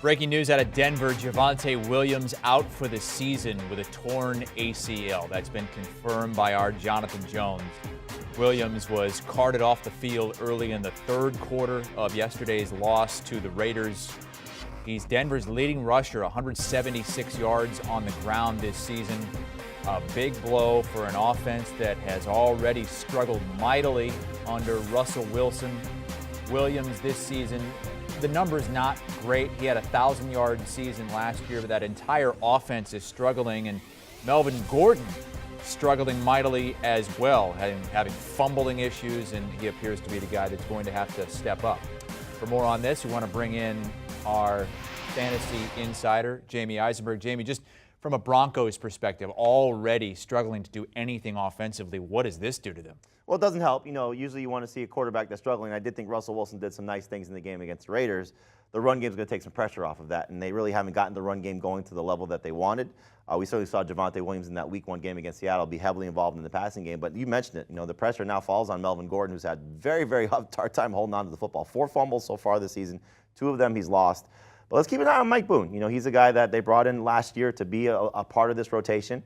Breaking news out of Denver, Javonte Williams out for the season with a torn ACL. That's been confirmed by our Jonathan Jones. Williams was carted off the field early in the third quarter of yesterday's loss to the Raiders. He's Denver's leading rusher, 176 yards on the ground this season. A big blow for an offense that has already struggled mightily under Russell Wilson. Williams this season, the number's not great. He had a 1,000-yard season last year, but that entire offense is struggling. And Melvin Gordon struggling mightily as well, having fumbling issues, and he appears to be the guy that's going to have to step up. For more on this, we want to bring in our fantasy insider, Jamey Eisenberg. Jamey, just from a Broncos perspective, already struggling to do anything offensively, what does this do to them? Well, it doesn't help. You know, usually you want to see a quarterback that's struggling. I did think Russell Wilson did some nice things in the game against the Raiders. The run game is going to take some pressure off of that, and they really haven't gotten the run game going to the level that they wanted. We certainly saw Javonte Williams in that Week 1 game against Seattle be heavily involved in the passing game, but you mentioned it. You know, the pressure now falls on Melvin Gordon, who's had very, very hard time holding on to the football. 4 fumbles so far this season. 2 of them he's lost. But let's keep an eye on Mike Boone. You know, he's a guy that they brought in last year to be a part of this rotation.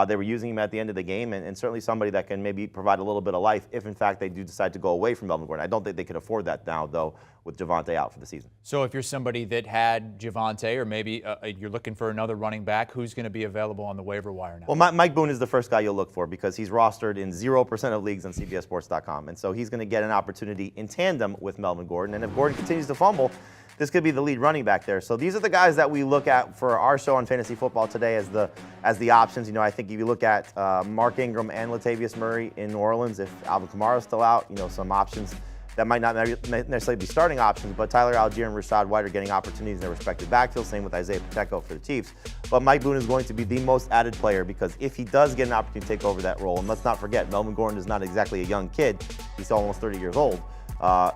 They were using him at the end of the game, and certainly somebody that can maybe provide a little bit of life if, in fact, they do decide to go away from Melvin Gordon. I don't think they can afford that now, though, with Javonte out for the season. So if you're somebody that had Javonte, or maybe you're looking for another running back, who's going to be available on the waiver wire now? Well, Mike Boone is the first guy you'll look for because he's rostered in 0% of leagues on CBSSports.com. And so he's going to get an opportunity in tandem with Melvin Gordon. And if Gordon continues to fumble, this could be the lead running back there. So these are the guys that we look at for our show on Fantasy Football today as the options. You know, I think if you look at Mark Ingram and Latavius Murray in New Orleans, if Alvin Kamara is still out, you know, some options that might not necessarily be starting options, but Tyler Algier and Rachaad White are getting opportunities in their respective backfields. Same with Isaiah Pacheco for the Chiefs. But Mike Boone is going to be the most added player because if he does get an opportunity to take over that role, and let's not forget, Melvin Gordon is not exactly a young kid. He's almost 30 years old.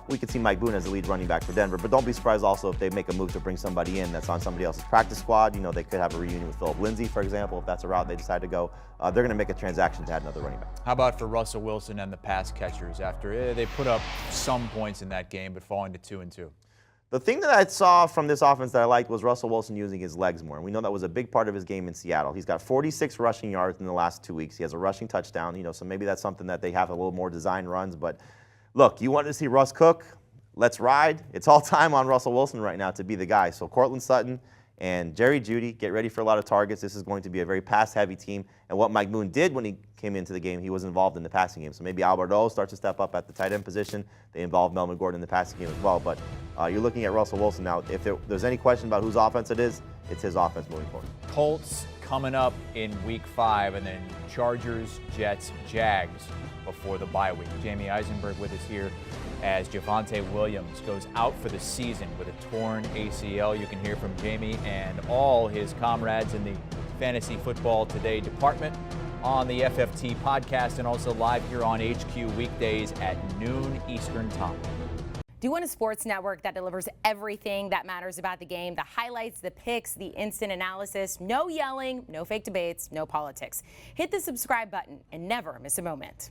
We could see Mike Boone as the lead running back for Denver, but don't be surprised also if they make a move to bring somebody in that's on somebody else's practice squad. You know, they could have a reunion with Philip Lindsay, for example, if that's a route they decide to go. They're going to make a transaction to add another running back. How about for Russell Wilson and the pass catchers after they put up some points in that game, but falling to 2-2? The thing that I saw from this offense that I liked was Russell Wilson using his legs more. And we know that was a big part of his game in Seattle. He's got 46 rushing yards in the last 2 weeks. He has a rushing touchdown, you know, so maybe that's something that they have a little more design runs. But look, you want to see Russ cook? Let's ride. It's all time on Russell Wilson right now to be the guy. So Cortland Sutton and Jerry Jeudy, get ready for a lot of targets. This is going to be a very pass-heavy team. And what Mike Boone did when he came into the game, he was involved in the passing game. So maybe Albert O starts to step up at the tight end position. They involve Melvin Gordon in the passing game as well. But you're looking at Russell Wilson now. If there's any question about whose offense it is, it's his offense moving forward. Colts coming up in Week 5, and then Chargers, Jets, Jags before the bye week. Jamey Eisenberg with us here as Javonte Williams goes out for the season with a torn ACL. You can hear from Jamey and all his comrades in the Fantasy Football Today department on the FFT podcast and also live here on HQ weekdays at noon Eastern Time. Do you want a sports network that delivers everything that matters about the game? The highlights, the picks, the instant analysis, no yelling, no fake debates, no politics. Hit the subscribe button and never miss a moment.